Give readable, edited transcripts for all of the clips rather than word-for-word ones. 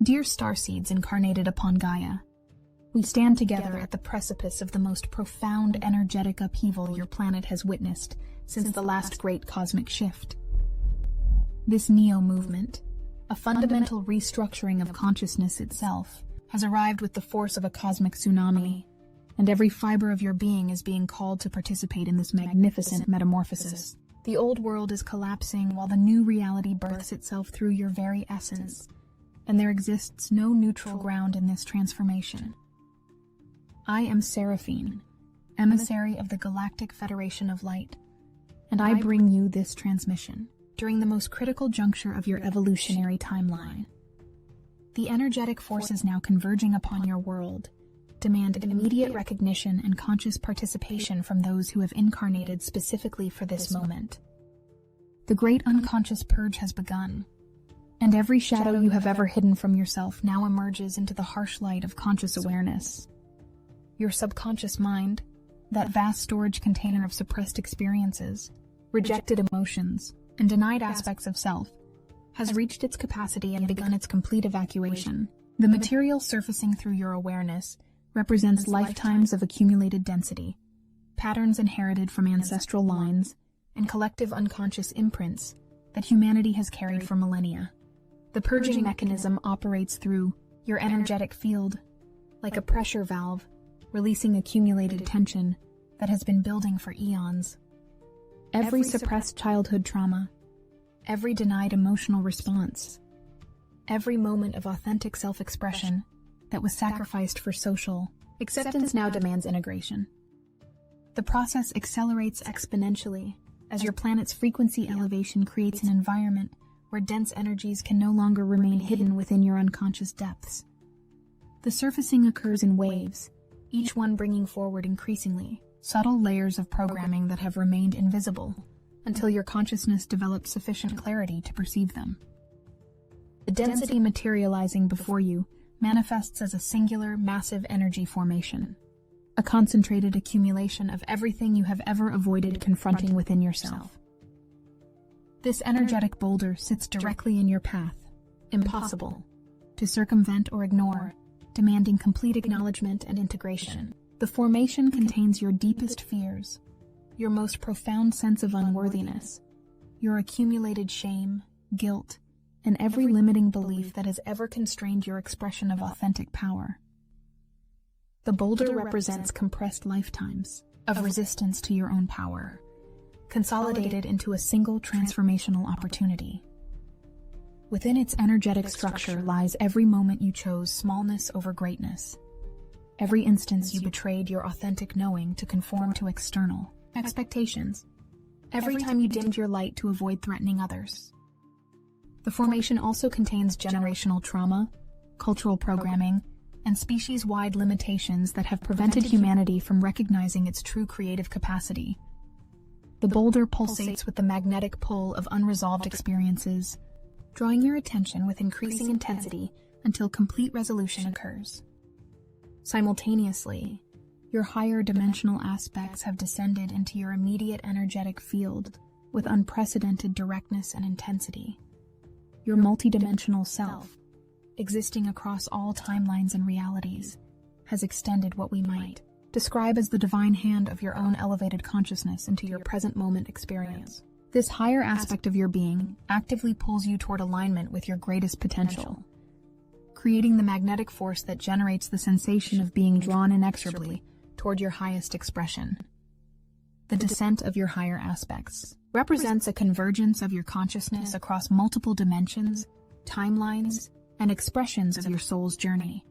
Dear starseeds incarnated upon Gaia, we stand together at the precipice of the most profound energetic upheaval your planet has witnessed since the last great cosmic shift. This neo-movement, a fundamental restructuring of consciousness itself, has arrived with the force of a cosmic tsunami, and every fiber of your being is being called to participate in this magnificent metamorphosis. The old world is collapsing while the new reality births itself through your very essence, and there exists no neutral ground in this transformation. I am Seraphine, emissary of the Galactic Federation of Light, and I bring you this transmission during the most critical juncture of your evolutionary timeline. The energetic forces now converging upon your world demand immediate recognition and conscious participation from those who have incarnated specifically for this moment. The great unconscious purge has begun, and every shadow you have ever hidden from yourself now emerges into the harsh light of conscious awareness. Your subconscious mind, that vast storage container of suppressed experiences, rejected emotions, and denied aspects of self, has reached its capacity and begun its complete evacuation. The material surfacing through your awareness represents lifetimes of accumulated density, patterns inherited from ancestral lines, and collective unconscious imprints that humanity has carried for millennia. The purging mechanism operates through your energetic field, like a pressure valve, releasing accumulated tension that has been building for eons. Every suppressed childhood trauma, every denied emotional response, every moment of authentic self-expression that was sacrificed for social acceptance now demands integration. The process accelerates exponentially as your planet's frequency elevation creates an environment where dense energies can no longer remain hidden within your unconscious depths. The surfacing occurs in waves, each one bringing forward increasingly subtle layers of programming that have remained invisible until your consciousness developed sufficient clarity to perceive them. The density materializing before you manifests as a singular, massive energy formation, a concentrated accumulation of everything you have ever avoided confronting within yourself. This energetic boulder sits directly in your path, impossible to circumvent or ignore, demanding complete acknowledgement and integration. The formation contains your deepest fears, your most profound sense of unworthiness, your accumulated shame, guilt, and every limiting belief that has ever constrained your expression of authentic power. The boulder represents compressed lifetimes of resistance to your own power, consolidated into a single transformational opportunity. Within its energetic structure lies every moment you chose smallness over greatness, every instance you betrayed your authentic knowing to conform to external expectations, every time you dimmed your light to avoid threatening others. The formation also contains generational trauma, cultural programming, and species-wide limitations that have prevented humanity from recognizing its true creative capacity. The boulder pulsates with the magnetic pull of unresolved experiences, drawing your attention with increasing intensity until complete resolution occurs. Simultaneously, your higher dimensional aspects have descended into your immediate energetic field with unprecedented directness and intensity. Your multidimensional self, existing across all timelines and realities, has extended what we might describe as the divine hand of your own elevated consciousness into your present moment experience. This higher aspect of your being actively pulls you toward alignment with your greatest potential, creating the magnetic force that generates the sensation of being drawn inexorably toward your highest expression. The descent of your higher aspects represents a convergence of your consciousness across multiple dimensions, timelines, and expressions of your soul's journey.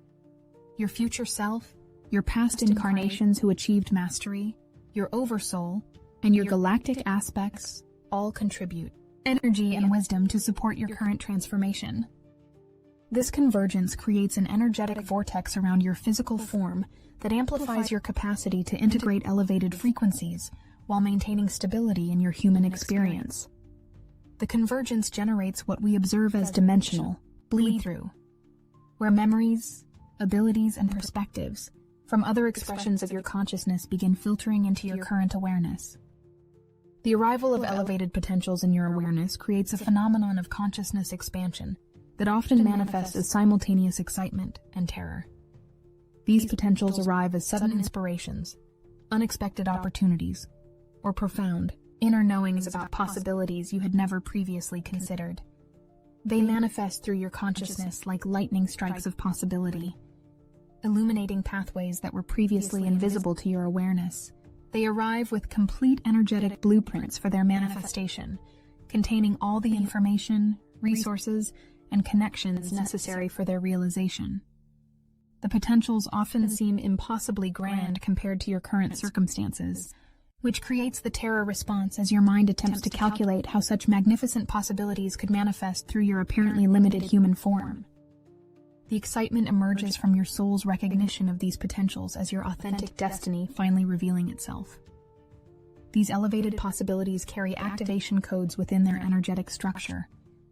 Your future self, your past incarnations who achieved mastery, your oversoul, and your galactic aspects all contribute energy and wisdom to support your current transformation. This convergence creates an energetic vortex around your physical form that amplifies your capacity to integrate elevated frequencies while maintaining stability in your human experience. The convergence generates what we observe as dimensional bleed-through, where memories, abilities, and perspectives from other expressions of your consciousness begin filtering into your current awareness. The arrival of elevated potentials in your awareness creates a phenomenon of consciousness expansion, that often manifest as simultaneous excitement and terror. These potentials arrive as sudden inspirations, unexpected opportunities, or profound, inner knowings about possibilities you had never previously considered. They manifest through your consciousness like lightning strikes of possibility, illuminating pathways that were previously invisible to your awareness. They arrive with complete energetic blueprints for their manifestation, containing all the information, resources, and connections necessary for their realization. The potentials often seem impossibly grand compared to your current circumstances, which creates the terror response as your mind attempts to calculate how such magnificent possibilities could manifest through your apparently limited human form. The excitement emerges from your soul's recognition of these potentials as your authentic destiny finally revealing itself. These elevated possibilities carry activation codes within their energetic structure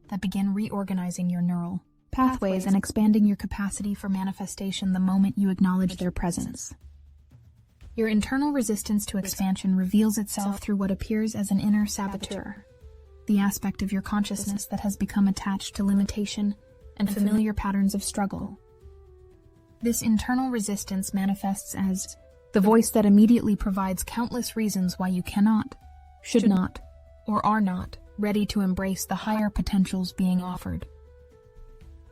that begin reorganizing your neural pathways and expanding your capacity for manifestation the moment you acknowledge their presence. Your internal resistance to expansion reveals itself through what appears as an inner saboteur, the aspect of your consciousness that has become attached to limitation and familiar patterns of struggle. This internal resistance manifests as the voice that immediately provides countless reasons why you cannot, should not, or are not ready to embrace the higher potentials being offered.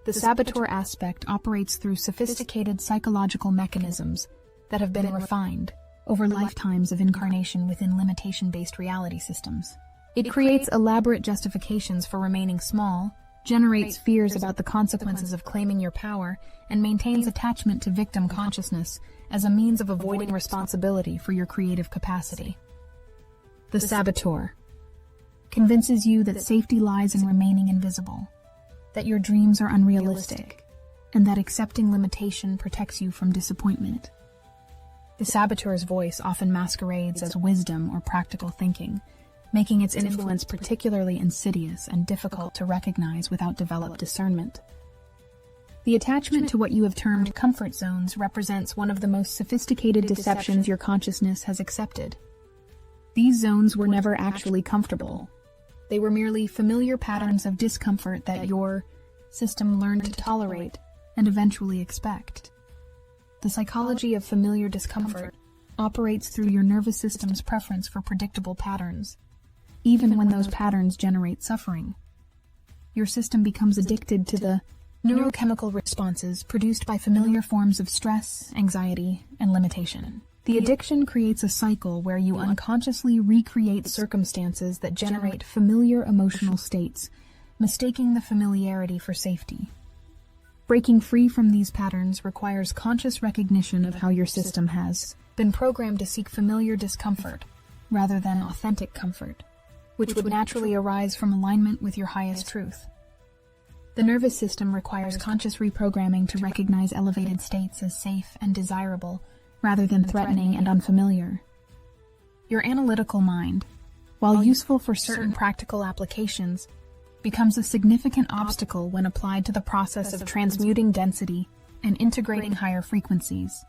The saboteur aspect operates through sophisticated psychological mechanisms that have been refined over lifetimes of incarnation within limitation-based reality systems. It creates elaborate justifications for remaining small, generates fears about the consequences of claiming your power, and maintains attachment to victim consciousness as a means of avoiding responsibility for your creative capacity. The saboteur convinces you that safety lies in remaining invisible, that your dreams are unrealistic, and that accepting limitation protects you from disappointment. The saboteur's voice often masquerades as wisdom or practical thinking, making its influence particularly insidious and difficult to recognize without developed discernment. The attachment to what you have termed comfort zones represents one of the most sophisticated deceptions your consciousness has accepted. These zones were never actually comfortable. They were merely familiar patterns of discomfort that your system learned to tolerate and eventually expect. The psychology of familiar discomfort operates through your nervous system's preference for predictable patterns, even when those patterns generate suffering. Your system becomes addicted to the neurochemical responses produced by familiar forms of stress, anxiety, and limitation. The addiction creates a cycle where you unconsciously recreate circumstances that generate familiar emotional states, mistaking the familiarity for safety. Breaking free from these patterns requires conscious recognition of how your system has been programmed to seek familiar discomfort rather than authentic comfort, which would naturally arise from alignment with your highest truth. The nervous system requires conscious reprogramming to recognize elevated states as safe and desirable rather than threatening and unfamiliar. Your analytical mind, while useful for certain practical applications, becomes a significant obstacle when applied to the process of transmuting density and integrating higher frequencies.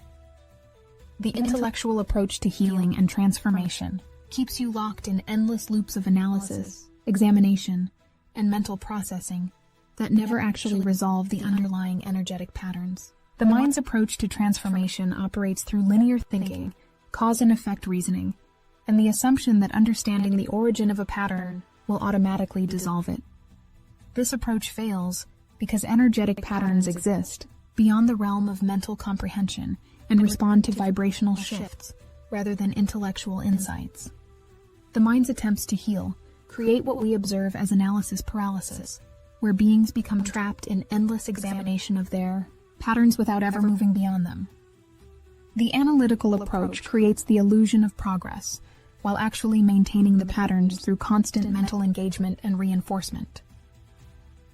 The intellectual approach to healing and transformation keeps you locked in endless loops of analysis, examination, and mental processing that never actually resolve the underlying energetic patterns. The mind's approach to transformation operates through linear thinking, cause and effect reasoning, and the assumption that understanding the origin of a pattern will automatically dissolve it. This approach fails because energetic patterns exist beyond the realm of mental comprehension and respond to vibrational shifts rather than intellectual insights. The mind's attempts to heal create what we observe as analysis paralysis, where beings become trapped in endless examination of their patterns without ever moving beyond them. The analytical approach creates the illusion of progress, while actually maintaining the patterns through constant mental engagement and reinforcement.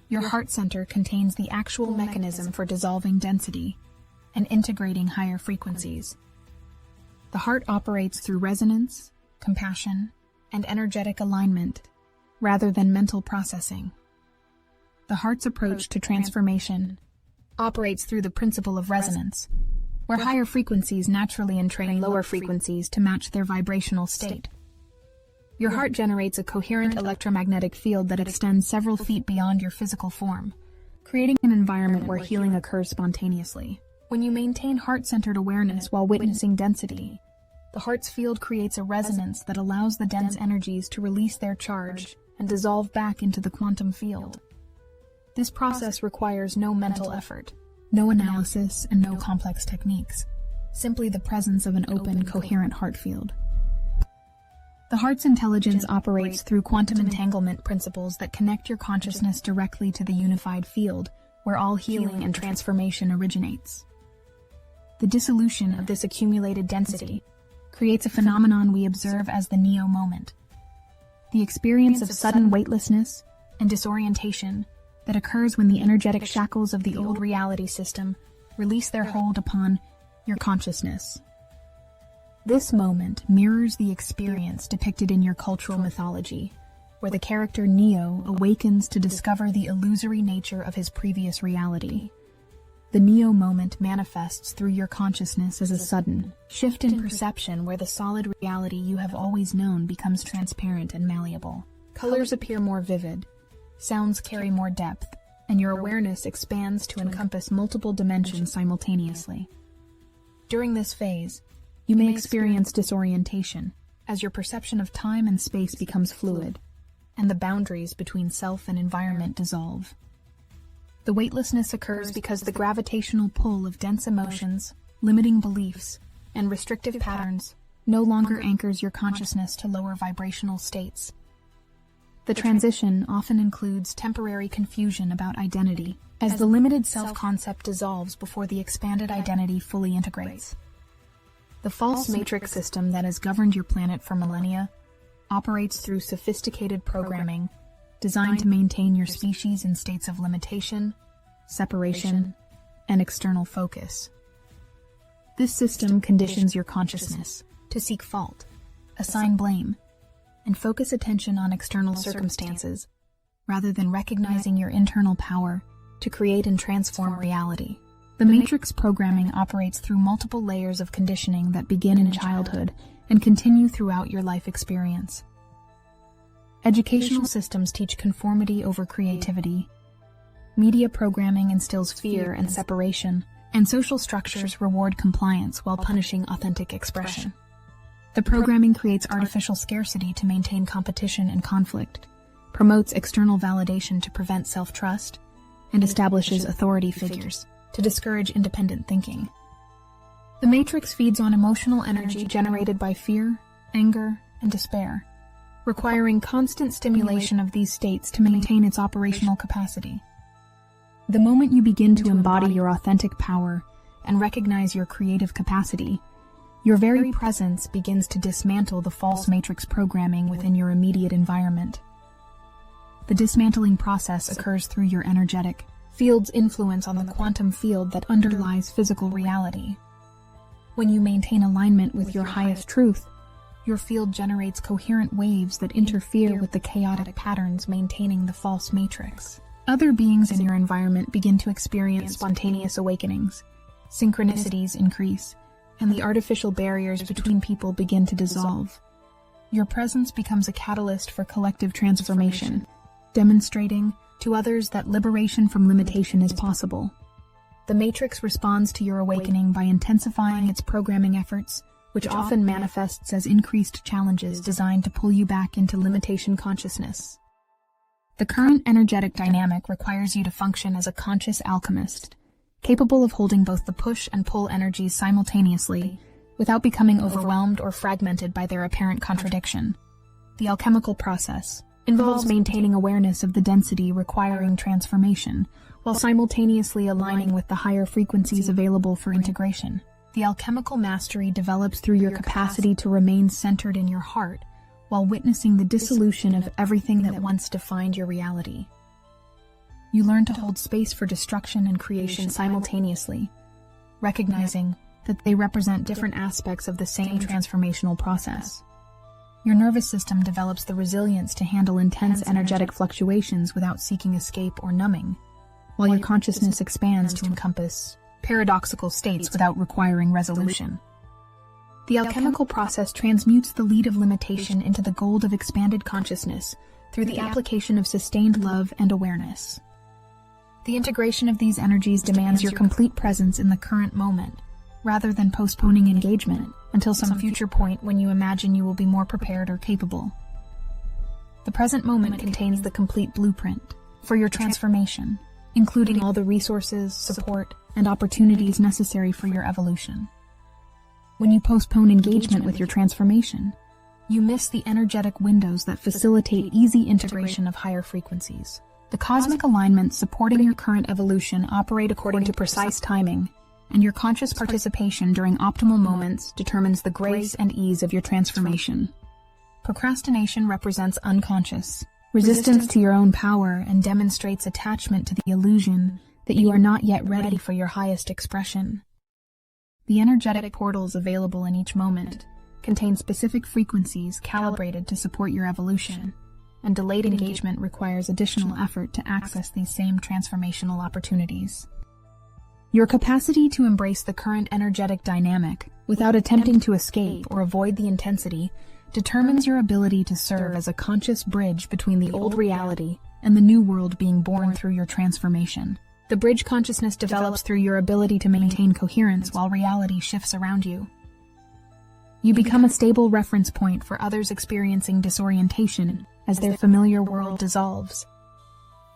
Your heart center contains the actual mechanism for dissolving density and integrating higher frequencies. The heart operates through resonance, compassion, and energetic alignment, rather than mental processing. The heart's approach to transformation operates through the principle of resonance, where higher frequencies naturally entrain lower frequencies to match their vibrational state. Your heart generates a coherent electromagnetic field that extends several feet beyond your physical form, creating an environment where healing occurs spontaneously. When you maintain heart-centered awareness while witnessing density, the heart's field creates a resonance that allows the dense energies to release their charge and dissolve back into the quantum field. This process requires no mental effort, no analysis, and no complex techniques, simply the presence of an open, coherent heart field. The heart's intelligence operates through quantum entanglement principles that connect your consciousness directly to the unified field, where all healing and transformation originates. The dissolution of this accumulated density creates a phenomenon we observe as the Neo moment, the experience of sudden weightlessness and disorientation that occurs when the energetic shackles of the old reality system release their hold upon your consciousness. This moment mirrors the experience depicted in your cultural mythology, where the character Neo awakens to discover the illusory nature of his previous reality. The Neo moment manifests through your consciousness as a sudden shift in perception where the solid reality you have always known becomes transparent and malleable. Colors appear more vivid, sounds carry more depth, and your awareness expands to encompass multiple dimensions simultaneously. During this phase, you may experience disorientation as your perception of time and space becomes fluid, and the boundaries between self and environment dissolve. The weightlessness occurs because the gravitational pull of dense emotions, limiting beliefs, and restrictive patterns no longer anchors your consciousness to lower vibrational states. The transition often includes temporary confusion about identity, as the limited self-concept dissolves before the expanded identity fully integrates. The false matrix system that has governed your planet for millennia operates through sophisticated programming designed to maintain your species in states of limitation, separation, and external focus. This system conditions your consciousness to seek fault, assign blame, and focus attention on external circumstances rather than recognizing your internal power to create and transform reality. The matrix programming operates through multiple layers of conditioning that begin in childhood and continue throughout your life experience. Educational systems teach conformity over creativity. Media programming instills fear and separation, and social structures reward compliance while punishing authentic expression. The programming creates artificial scarcity to maintain competition and conflict, promotes external validation to prevent self-trust, and establishes authority figures to discourage independent thinking. The matrix feeds on emotional energy generated by fear, anger, and despair, requiring constant stimulation of these states to maintain its operational capacity. The moment you begin to embody your authentic power and recognize your creative capacity, your very presence begins to dismantle the false matrix programming within your immediate environment. The dismantling process occurs through your energetic field's influence on the quantum field that underlies physical reality. When you maintain alignment with your highest truth, your field generates coherent waves that interfere with the chaotic patterns maintaining the false matrix. Other beings in your environment begin to experience spontaneous awakenings, synchronicities increase, and the artificial barriers between people begin to dissolve. Your presence becomes a catalyst for collective transformation, demonstrating to others that liberation from limitation is possible. The matrix responds to your awakening by intensifying its programming efforts, which often manifests as increased challenges designed to pull you back into limitation consciousness. The current energetic dynamic requires you to function as a conscious alchemist, capable of holding both the push and pull energies simultaneously, without becoming overwhelmed or fragmented by their apparent contradiction. The alchemical process involves maintaining awareness of the density requiring transformation, while simultaneously aligning with the higher frequencies available for integration. The alchemical mastery develops through your capacity to remain centered in your heart, while witnessing the dissolution of everything that once defined your reality. You learn to hold space for destruction and creation simultaneously, recognizing that they represent different aspects of the same transformational process. Your nervous system develops the resilience to handle intense energetic fluctuations without seeking escape or numbing, while your consciousness expands to encompass paradoxical states without requiring resolution. The alchemical process transmutes the lead of limitation into the gold of expanded consciousness through the application of sustained love and awareness. The integration of these energies demands your complete presence in the current moment, rather than postponing engagement until some future point when you imagine you will be more prepared or capable. The present moment contains the complete blueprint for your transformation, including all the resources, support, and opportunities necessary for your evolution. When you postpone engagement with your transformation, you miss the energetic windows that facilitate easy integration of higher frequencies. The cosmic alignments supporting your current evolution operate according to precise timing, and your conscious participation during optimal moments determines the grace and ease of your transformation. Procrastination represents unconscious resistance to your own power and demonstrates attachment to the illusion that you are not yet ready for your highest expression. The energetic portals available in each moment contain specific frequencies calibrated to support your evolution, and delayed engagement requires additional effort to access these same transformational opportunities. Your capacity to embrace the current energetic dynamic without attempting to escape or avoid the intensity determines your ability to serve as a conscious bridge between the old reality and the new world being born through your transformation. The bridge consciousness develops through your ability to maintain coherence while reality shifts around you. You become a stable reference point for others experiencing disorientation as their familiar world dissolves.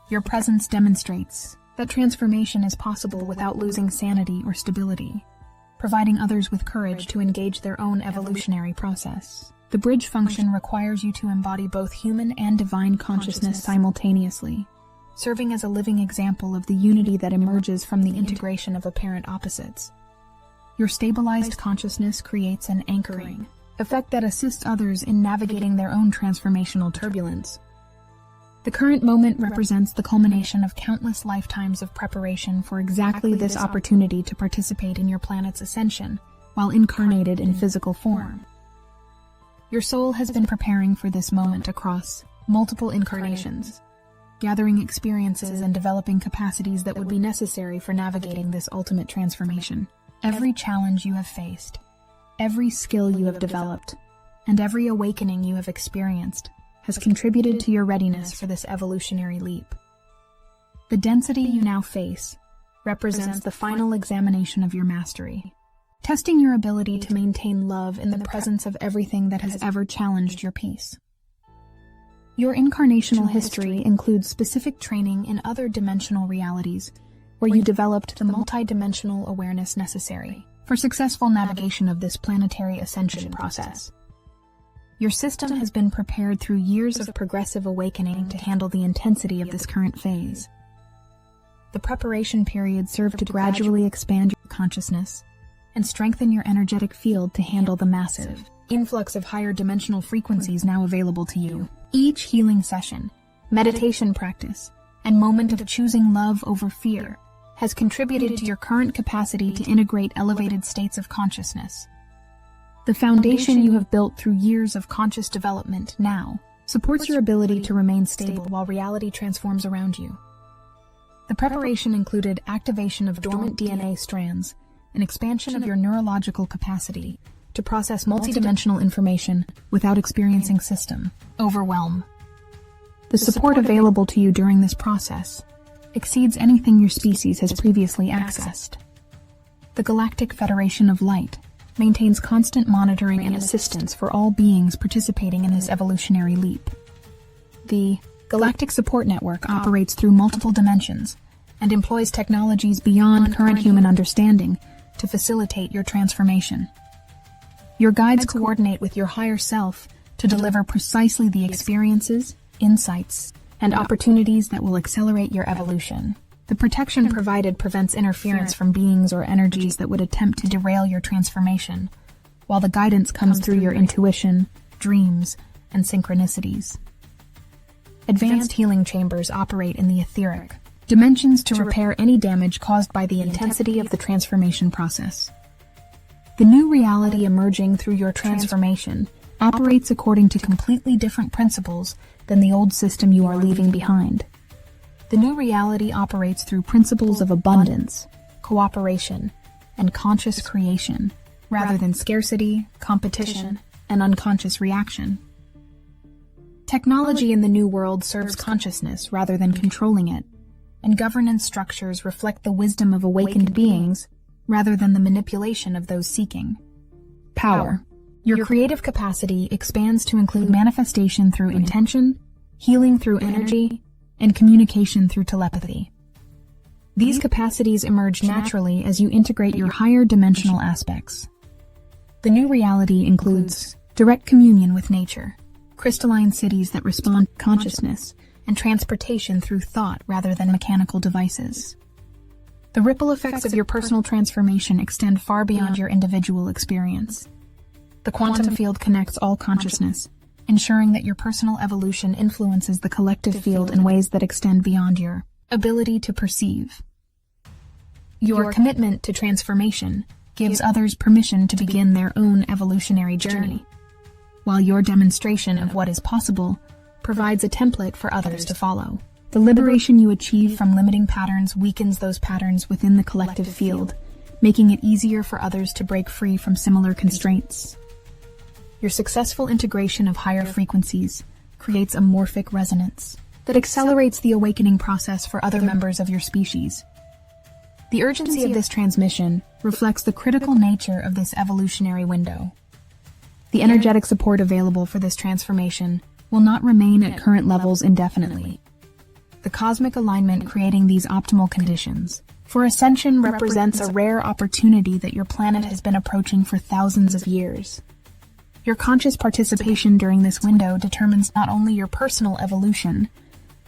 Your presence demonstrates that transformation is possible without losing sanity or stability, providing others with courage to engage their own evolutionary process. The bridge function requires you to embody both human and divine consciousness simultaneously, serving as a living example of the unity that emerges from the integration of apparent opposites. Your stabilized consciousness creates an anchoring effect that assists others in navigating their own transformational turbulence. The current moment represents the culmination of countless lifetimes of preparation for exactly this opportunity to participate in your planet's ascension while incarnated in physical form. Your soul has been preparing for this moment across multiple incarnations, gathering experiences and developing capacities that would be necessary for navigating this ultimate transformation. Every challenge you have faced, every skill you have developed, and every awakening you have experienced has contributed to your readiness for this evolutionary leap. The density you now face represents the final examination of your mastery, testing your ability to maintain love in the presence of everything that has ever challenged your peace. Your incarnational history includes specific training in other dimensional realities where you developed the multidimensional awareness necessary for successful navigation of this planetary ascension process. Your system has been prepared through years of progressive awakening to handle the intensity of this current phase. The preparation period served to gradually expand your consciousness and strengthen your energetic field to handle the massive influx of higher dimensional frequencies now available to you. Each healing session, meditation practice, and moment of choosing love over fear has contributed to your current capacity to integrate elevated states of consciousness. The foundation you have built through years of conscious development now supports your ability to remain stable while reality transforms around you. The preparation included activation of dormant DNA strands, an expansion of your neurological capacity to process multidimensional information without experiencing system overwhelm. The support available to you during this process exceeds anything your species has previously accessed. The Galactic Federation of Light maintains constant monitoring and assistance for all beings participating in this evolutionary leap. The Galactic Support Network operates through multiple dimensions and employs technologies beyond current human understanding to facilitate your transformation. Your guides coordinate with your higher self to deliver precisely the experiences, insights, and opportunities that will accelerate your evolution. The protection provided prevents interference from beings or energies that would attempt to derail your transformation, while the guidance comes through your intuition, dreams, and synchronicities. Advanced healing chambers operate in the etheric dimensions to repair any damage caused by the intensity of the transformation process. The new reality emerging through your transformation operates according to completely different principles than the old system you are leaving behind. The new reality operates through principles of abundance, cooperation, and conscious creation, rather than scarcity, competition, and unconscious reaction. Technology in the new world serves consciousness rather than controlling it, and governance structures reflect the wisdom of awakened beings rather than the manipulation of those seeking power. Your creative capacity expands to include manifestation through intention, healing through energy, and communication through telepathy. These capacities emerge naturally as you integrate your higher dimensional aspects. The new reality includes direct communion with nature, crystalline cities that respond to consciousness, and transportation through thought rather than mechanical devices. The ripple effects of your personal transformation extend far beyond your individual experience. The quantum field connects all consciousness, ensuring that your personal evolution influences the collective field in ways that extend beyond your ability to perceive. Your commitment to transformation gives others permission to begin their own evolutionary journey, while your demonstration of what is possible provides a template for others to follow. The liberation you achieve from limiting patterns weakens those patterns within the collective field, making it easier for others to break free from similar constraints. Your successful integration of higher frequencies creates a morphic resonance that accelerates the awakening process for other members of your species. The urgency of this transmission reflects the critical nature of this evolutionary window. The energetic support available for this transformation will not remain at current levels indefinitely. The cosmic alignment creating these optimal conditions for ascension represents a rare opportunity that your planet has been approaching for thousands of years. Your conscious participation during this window determines not only your personal evolution,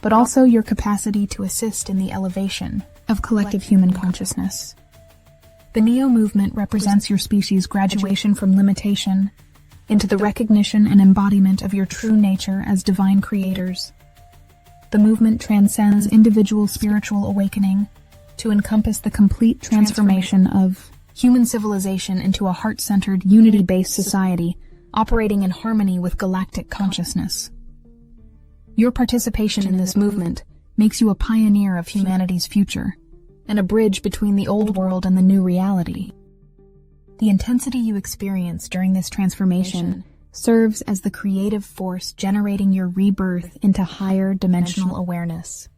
but also your capacity to assist in the elevation of collective human consciousness. The Neo movement represents your species' graduation from limitation into the recognition and embodiment of your true nature as divine creators. The movement transcends individual spiritual awakening to encompass the complete transformation of human civilization into a heart-centered, unity-based society operating in harmony with galactic consciousness. Your participation in this movement makes you a pioneer of humanity's future and a bridge between the old world and the new reality. The intensity you experience during this transformation serves as the creative force generating your rebirth into higher dimensional awareness.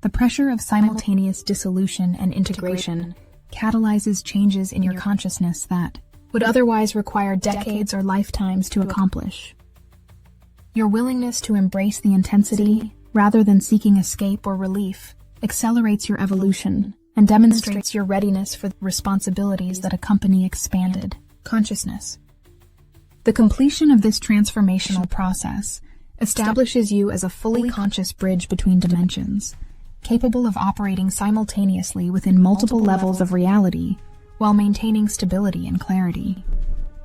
The pressure of simultaneous dissolution and integration catalyzes changes in your consciousness that would otherwise require decades or lifetimes to accomplish. Your willingness to embrace the intensity, rather than seeking escape or relief, accelerates your evolution and demonstrates your readiness for the responsibilities that accompany expanded consciousness. The completion of this transformational process establishes you as a fully conscious bridge between dimensions, capable of operating simultaneously within multiple levels of reality while maintaining stability and clarity.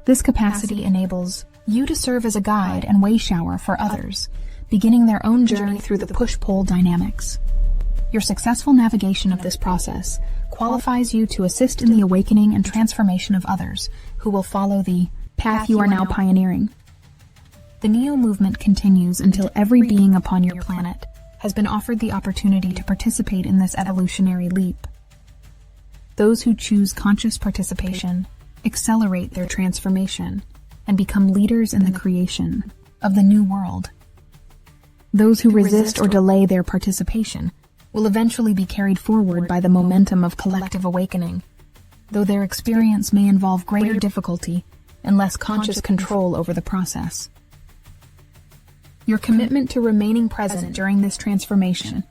This capacity enables you to serve as a guide and way shower for others, beginning their own journey through the push-pull dynamics. Your successful navigation of this process qualifies you to assist in the awakening and transformation of others who will follow the path you are now pioneering. The Neo movement continues until every being upon your planet has been offered the opportunity to participate in this evolutionary leap. Those who choose conscious participation accelerate their transformation and become leaders in the creation of the new world. Those who resist or delay their participation will eventually be carried forward by the momentum of collective awakening, though their experience may involve greater difficulty and less conscious control over the process. Your commitment to remaining present during this transformation,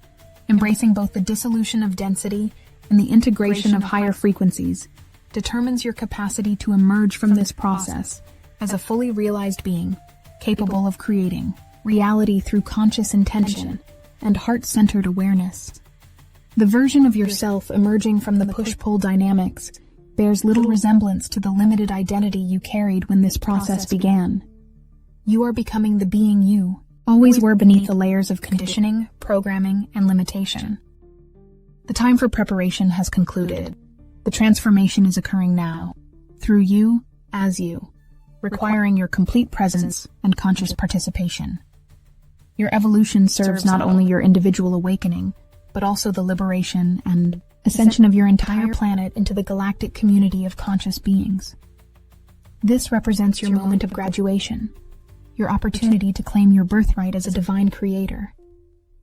embracing both the dissolution of density and the integration of higher frequencies, determines your capacity to emerge from this process as a fully realized being, capable of creating reality through conscious intention and heart-centered awareness. The version of yourself emerging from the push-pull dynamics bears little resemblance to the limited identity you carried when this process began. You are becoming the being you always were beneath the layers of conditioning, programming, and limitation. The time for preparation has concluded. The transformation is occurring now, through you, as you, requiring your complete presence and conscious participation. Your evolution serves not only your individual awakening, but also the liberation and ascension of your entire planet into the galactic community of conscious beings. This represents your moment of graduation, your opportunity to claim your birthright as a divine creator.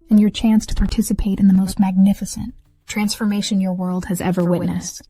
and your chance to participate in the most magnificent transformation your world has ever witnessed.